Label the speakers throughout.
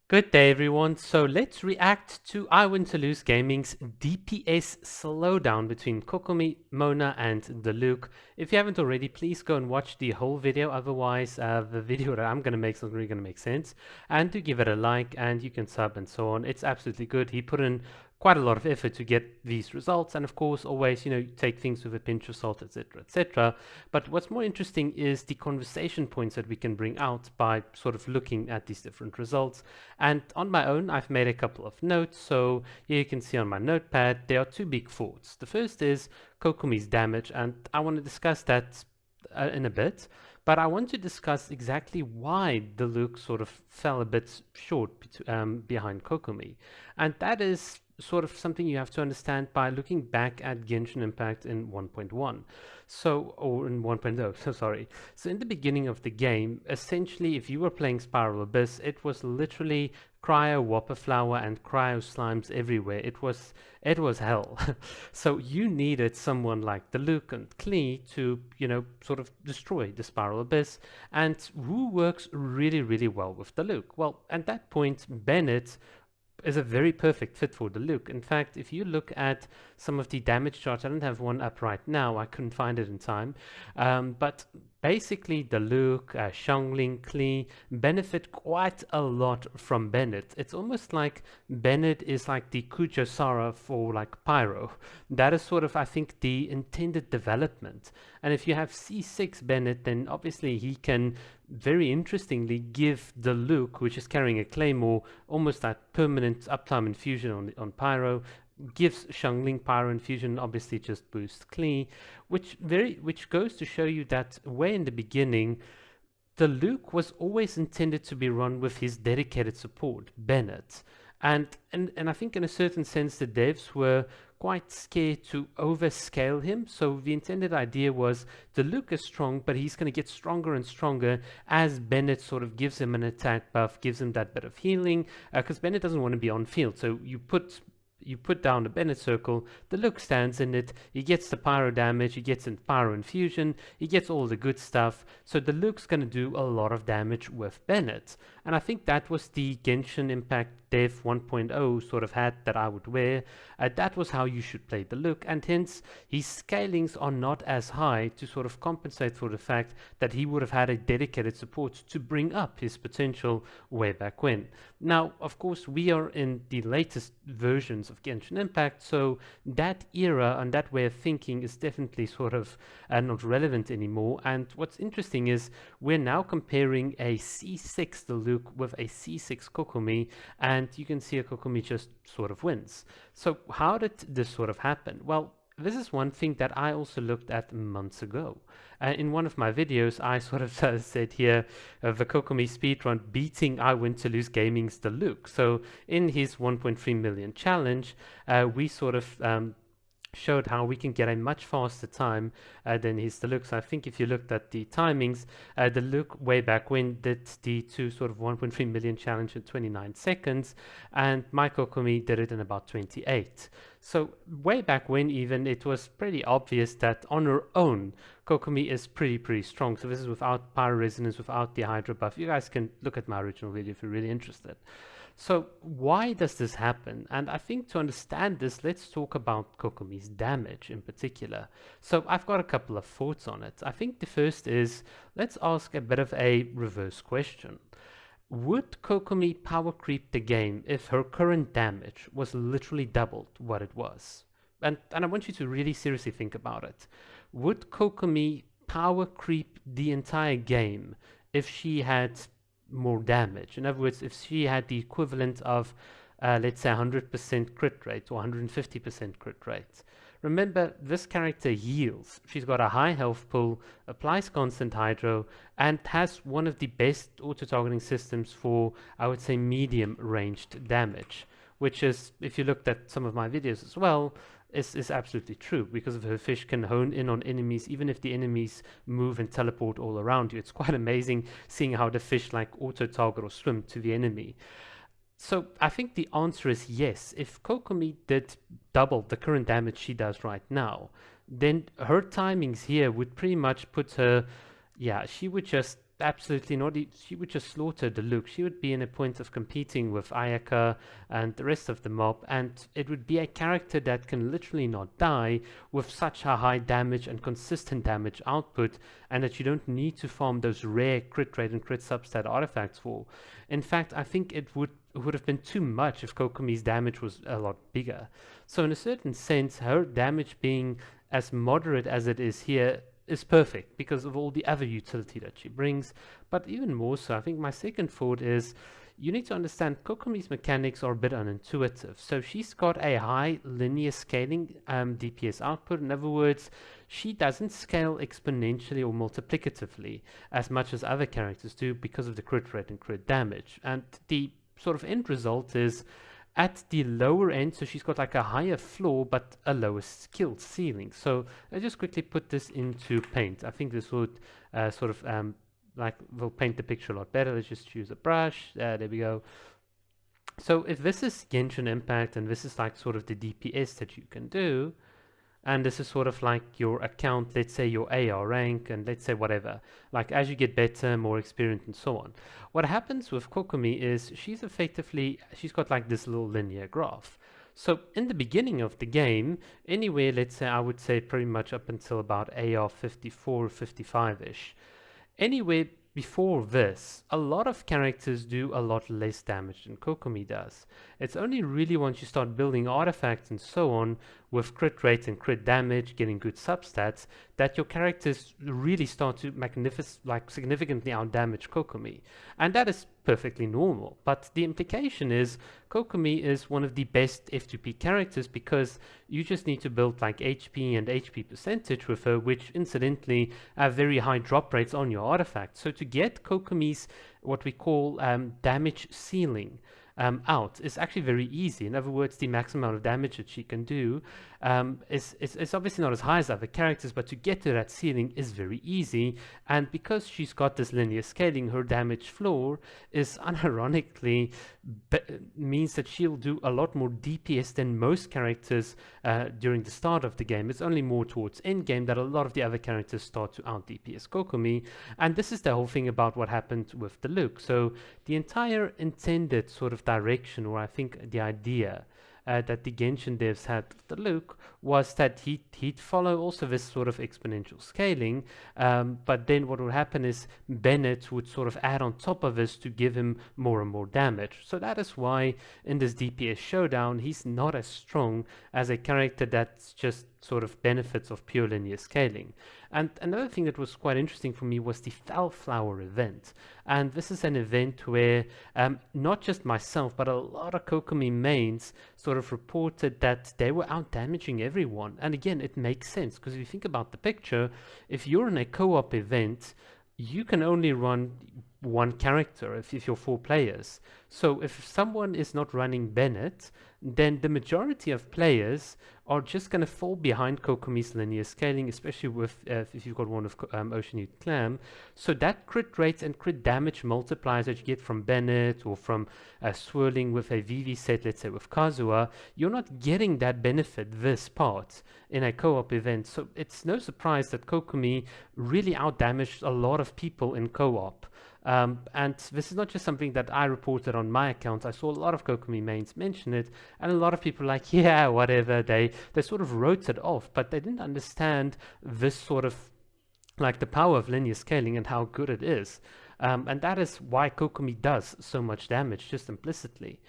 Speaker 1: Good day everyone, so let's react to IWinToLoseGaming's DPS slowdown between Kokomi, Mona and the Luke. If you haven't already, please go and watch the whole video, otherwise the video that I'm going to make is not really going to make sense. And do give it a like, and you can sub and so on. It's absolutely good. He put in quite a lot of effort to get these results, and of course always, take things with a pinch of salt, etc, etc. But what's more interesting is the conversation points that we can bring out by sort of looking at these different results. And on my own, I've made a couple of notes. So here you can see on my notepad, there are two big thoughts. The first is Kokomi's damage, and I want to discuss that in a bit. But I want to discuss exactly why the Luke sort of fell a bit short behind Kokomi. And that is sort of something you have to understand by looking back at Genshin Impact in 1.1. Or in 1.0, so sorry. So in the beginning of the game, essentially, if you were playing Spiral Abyss, it was literally cryo whopper flower and cryo slimes everywhere. It was hell. So you needed someone like the Luke and Klee to, sort of destroy the Spiral Abyss. And who works really, really well with the Luke? Well, at that point, Bennett is a very perfect fit for the Luke. In fact, if you look at some of the damage charts, I don't have one up right now, I couldn't find it in time, but basically the Luke, Xiangling, Klee benefit quite a lot from Bennett. It's almost like Bennett is like the Kujosara for like Pyro. That is sort of, I think, the intended development. And if you have C6 Bennett, then obviously he can very interestingly give the Luke, which is carrying a Claymore, almost that permanent uptime infusion on Pyro, gives Xiangling Pyro Infusion, obviously just boosts Klee, which goes to show you that way in the beginning, the Luke was always intended to be run with his dedicated support, Bennett. And I think in a certain sense the devs were quite scared to overscale him. So the intended idea was the Luke is strong, but he's going to get stronger and stronger as Bennett sort of gives him an attack buff, gives him that bit of healing, because Bennett doesn't want to be on field. So you put down the Bennett circle, the Luke stands in it, he gets the pyro damage, he gets in pyro infusion, he gets all the good stuff, so the Luke's going to do a lot of damage with Bennett. And I think that was the Genshin Impact Dev 1.0 sort of hat that I would wear. That was how you should play the Luke, and hence his scalings are not as high to sort of compensate for the fact that he would have had a dedicated support to bring up his potential way back when. Now, of course, we are in the latest versions of Genshin Impact, so that era and that way of thinking is definitely sort of not relevant anymore. And what's interesting is we're now comparing a C6 the Luke with a C6 Kokomi, and you can see a Kokomi just sort of wins. So how did this sort of happen? Well, this is one thing that I also looked at months ago. In one of my videos, I sort of said here, the Kokomi speedrun beating IWinToLoseGaming's the Luke. So in his 1.3 million challenge, we sort of showed how we can get a much faster time than his the Luke. So I think if you looked at the timings, the Luke way back when did the two sort of 1.3 million challenge in 29 seconds, and my Kokomi did it in about 28. So way back when even, it was pretty obvious that on her own, Kokomi is pretty strong. So this is without Pyro Resonance, without the Hydro buff. You guys can look at my original video if you're really interested. So why does this happen? And I think to understand this, let's talk about Kokomi's damage in particular. So I've got a couple of thoughts on it. I think the first is, let's ask a bit of a reverse question. Would Kokomi power creep the game if her current damage was literally doubled what it was? And I want you to really seriously think about it. Would Kokomi power creep the entire game if she had more damage? In other words, if she had the equivalent of let's say 100% crit rate or 150% crit rate. Remember, this character heals. She's got a high health pool, applies constant hydro, and has one of the best auto-targeting systems for, I would say, medium ranged damage, which is, if you looked at some of my videos as well, is absolutely true, because of her fish can hone in on enemies even if the enemies move and teleport all around you. It's quite amazing seeing how the fish like auto target or swim to the enemy. So I think the answer is yes. If Kokomi did double the current damage she does right now, then her timings here would pretty much put her, yeah, she would just absolutely not. She would just slaughter Diluc. She would be in a point of competing with Ayaka and the rest of the mob, and it would be a character that can literally not die with such a high damage and consistent damage output, and that you don't need to farm those rare crit rate and crit substat artifacts for. In fact, I think it would have been too much if Kokomi's damage was a lot bigger. So in a certain sense, her damage being as moderate as it is here is perfect because of all the other utility that she brings. But even more so, I think my second thought is you need to understand Kokomi's mechanics are a bit unintuitive. So she's got a high linear scaling DPS output. In other words, she doesn't scale exponentially or multiplicatively as much as other characters do because of the crit rate and crit damage. And the sort of end result is at the lower end, so she's got like a higher floor but a lower skill ceiling. So I just quickly put this into paint. I think this would sort of will paint the picture a lot better. Let's just choose a brush. There we go. So if this is Genshin Impact and this is like sort of the DPS that you can do, and this is sort of like your account, let's say your AR rank, and let's say whatever, like as you get better, more experience and so on. What happens with Kokomi is she's got like this little linear graph. So in the beginning of the game, anywhere, let's say, I would say pretty much up until about AR 54, 55-ish, anywhere before this, a lot of characters do a lot less damage than Kokomi does. It's only really once you start building artifacts and so on, with crit rate and crit damage, getting good substats, that your characters really start to significantly outdamage Kokomi. And that is perfectly normal. But the implication is Kokomi is one of the best F2P characters because you just need to build like HP and HP percentage with her, which incidentally have very high drop rates on your artifacts. So to get Kokomi's what we call damage ceiling out is actually very easy. In other words, the maximum amount of damage that she can do is obviously not as high as other characters, but to get to that ceiling is very easy. And because she's got this linear scaling, her damage floor is unironically means that she'll do a lot more DPS than most characters during the start of the game. It's only more towards end game that a lot of the other characters start to out DPS Kokomi, and this is the whole thing about what happened with the Diluc. So the entire intended sort of direction, or I think the idea that the Genshin devs had with the Diluc was that he'd follow also this sort of exponential scaling, but then what would happen is Bennett would sort of add on top of this to give him more and more damage. So that is why in this DPS showdown he's not as strong as a character that's just sort of benefits of pure linear scaling. And another thing that was quite interesting for me was the Fellflower event. And this is an event where not just myself, but a lot of Kokomi mains sort of reported that they were out damaging everyone. And again, it makes sense because if you think about the picture, if you're in a co-op event, you can only run one character if you're 4 players. So if someone is not running Bennett, then the majority of players are just going to fall behind Kokomi's linear scaling, especially with if you've got one of Ocean Clam. So that crit rate and crit damage multipliers that you get from Bennett or from swirling with a VV set, let's say with Kazuha, you're not getting that benefit this part in a co-op event. So it's no surprise that Kokomi really outdamaged a lot of people in co-op. And this is not just something that I reported on my account. I saw a lot of Kokomi mains mention it, and a lot of people like, yeah, whatever. They sort of wrote it off, but they didn't understand this sort of like the power of linear scaling and how good it is. And that is why Kokomi does so much damage, just implicitly.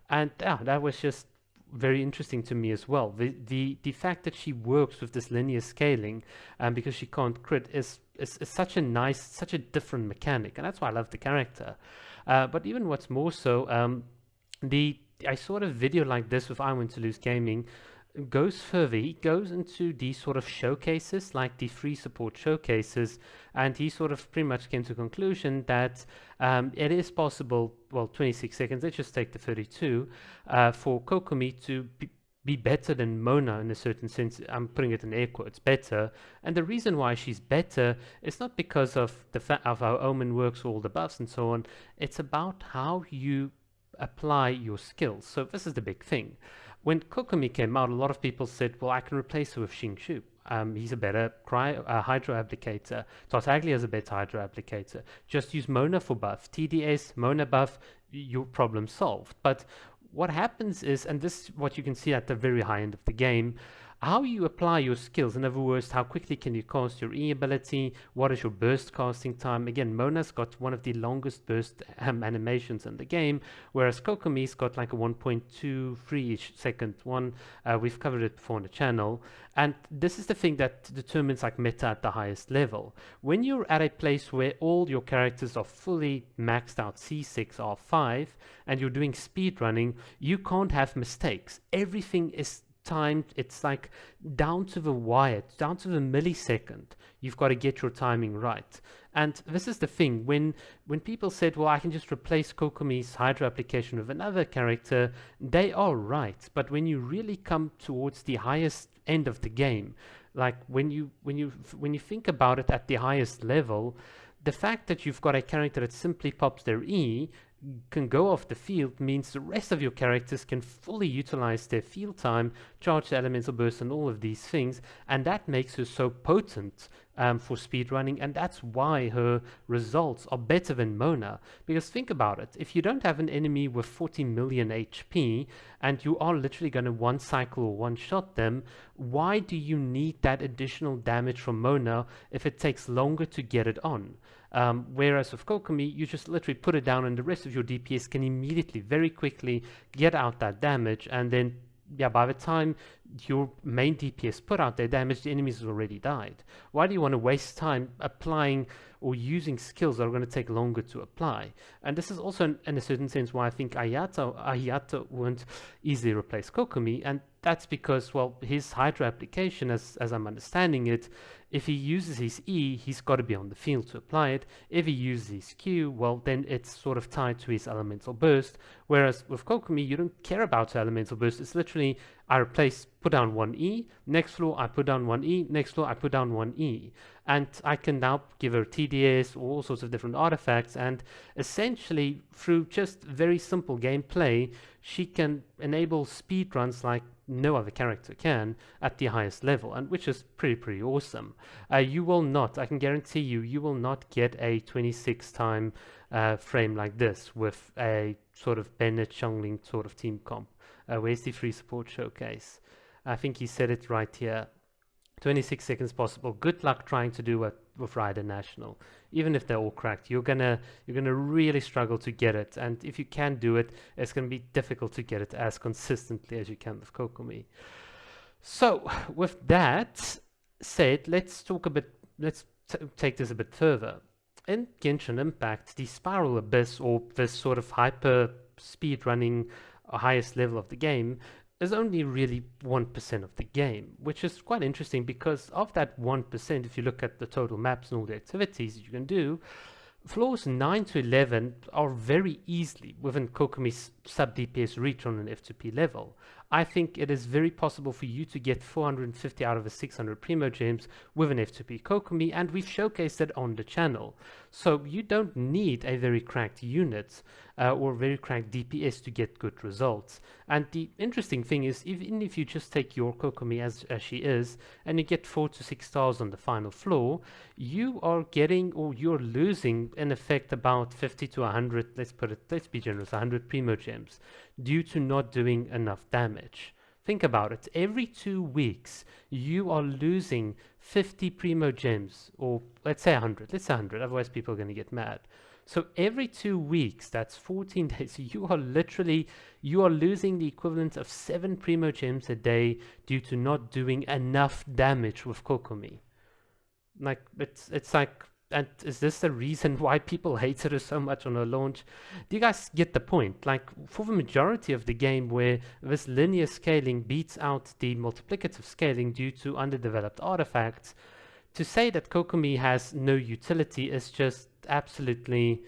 Speaker 1: And that was just very interesting to me as well. The fact that she works with this linear scaling because she can't crit is such a nice, such a different mechanic, and that's why I love the character. But even what's more so, I saw a video like this with IWinToLoseGaming goes further. He goes into these sort of showcases, like the free support showcases, and he sort of pretty much came to the conclusion that it is possible, well, 26 seconds, let's just take the 32, for Kokomi to be better than Mona in a certain sense. I'm putting it in air quotes, better. And the reason why she's better is not because of of how Omen works, all the buffs and so on. It's about how you apply your skills. So this is the big thing. When Kokomi came out, a lot of people said, well, I can replace her with Xingqiu. He's a better hydro applicator. Tartaglia is a better hydro applicator. Just use Mona for buff. TDS, Mona buff, your problem solved. But what happens is, and this is what you can see at the very high end of the game, how you apply your skills. In other words, how quickly can you cast your E ability? What is your burst casting time? Again, Mona's got one of the longest burst animations in the game, whereas Kokomi's got like a 1.23-ish second one. We've covered it before on the channel. And this is the thing that determines like meta at the highest level. When you're at a place where all your characters are fully maxed out C6, R5, and you're doing speed running, you can't have mistakes. Everything is timed. It's like down to the wire, down to the millisecond. You've got to get your timing right. And this is the thing, when people said, well, I can just replace Kokomi's hydro application with another character, they are right. But when you really come towards the highest end of the game, like when you think about it at the highest level, the fact that you've got a character that simply pops their E, can go off the field, means the rest of your characters can fully utilize their field time, charge the elemental burst and all of these things, and that makes her so potent for speedrunning, and that's why her results are better than Mona. Because think about it, if you don't have an enemy with 40 million HP and you are literally going to one cycle or one shot them, why do you need that additional damage from Mona if it takes longer to get it on? Whereas with Kokomi, you just literally put it down and the rest of your DPS can immediately, very quickly get out that damage, and then yeah, by the time your main DPS put out their damage, the enemies have already died. Why do you want to waste time applying or using skills that are going to take longer to apply? And this is also, in a certain sense, why I think Ayata won't easily replace Kokomi, and that's because, well, his hydro application, as I'm understanding it, if he uses his E, he's got to be on the field to apply it. If he uses his Q, well, then it's sort of tied to his elemental burst. Whereas with Kokomi, you don't care about the elemental burst. It's literally, I put down one E, next floor I put down one E, next floor I put down one E. And I can now give her TDS, all sorts of different artifacts, and essentially through just very simple gameplay, she can enable speed runs like no other character can at the highest level, and which is pretty awesome. You will not, I can guarantee you, you will not get a 26 time frame like this with a sort of Bennett Chongling sort of team comp. Where's the free support showcase? I think he said it right here. 26 seconds possible. Good luck trying to do it with Ryder National. Even if they're all cracked, you're gonna really struggle to get it. And if you can do it, it's gonna be difficult to get it as consistently as you can with Kokomi. So with that said, let's take this a bit further. In Genshin Impact, the Spiral Abyss, or this sort of hyper speed running highest level of the game, is only really 1% of the game, which is quite interesting because of that 1%, if you look at the total maps and all the activities that you can do, floors 9 to 11 are very easily within Kokomi's sub DPS reach on an F2P level. I think it is very possible for you to get 450 out of a 600 Primo Gems with an F2P Kokomi, and we've showcased it on the channel. So you don't need a very cracked unit or very cracked DPS to get good results. And the interesting thing is, even if you just take your Kokomi as she is, and you get 4 to 6 stars on the final floor, you are getting, or you're losing in effect about 50 to 100, let's be generous, 100 Primo Gems due to not doing enough damage. Think about it. Every 2 weeks, you are losing 50 Primo Gems, or let's say 100. Let's say 100, otherwise people are going to get mad. So every 2 weeks, that's 14 days, you are losing the equivalent of 7 Primo Gems a day due to not doing enough damage with Kokomi. Like, it's like, and is this the reason why people hated her so much on her launch? Do you guys get the point? Like, for the majority of the game where this linear scaling beats out the multiplicative scaling due to underdeveloped artifacts, to say that Kokomi has no utility is just absolutely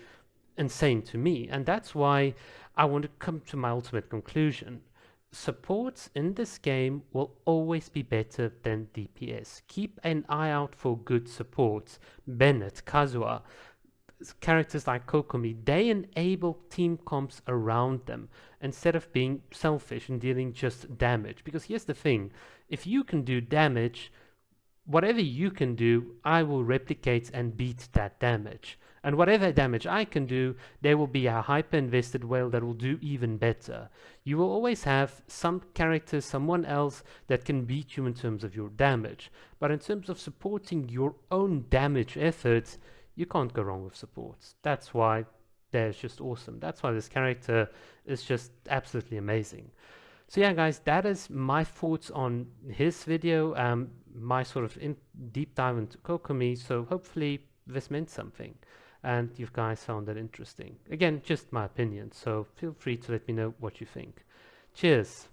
Speaker 1: insane to me. And that's why I want to come to my ultimate conclusion. Supports in this game will always be better than DPS. Keep an eye out for good supports. Bennett, Kazuha, characters like Kokomi, they enable team comps around them instead of being selfish and dealing just damage. Because here's the thing, if you can do damage, whatever you can do, I will replicate and beat that damage. And whatever damage I can do, there will be a hyper-invested whale that will do even better. You will always have some character, someone else that can beat you in terms of your damage. But in terms of supporting your own damage efforts, you can't go wrong with supports. That's why they're just awesome. That's why this character is just absolutely amazing. So yeah, guys, that is my thoughts on his video, my sort of deep dive into Kokomi. So hopefully this meant something and you guys found that interesting. Again, just my opinion, so feel free to let me know what you think. Cheers.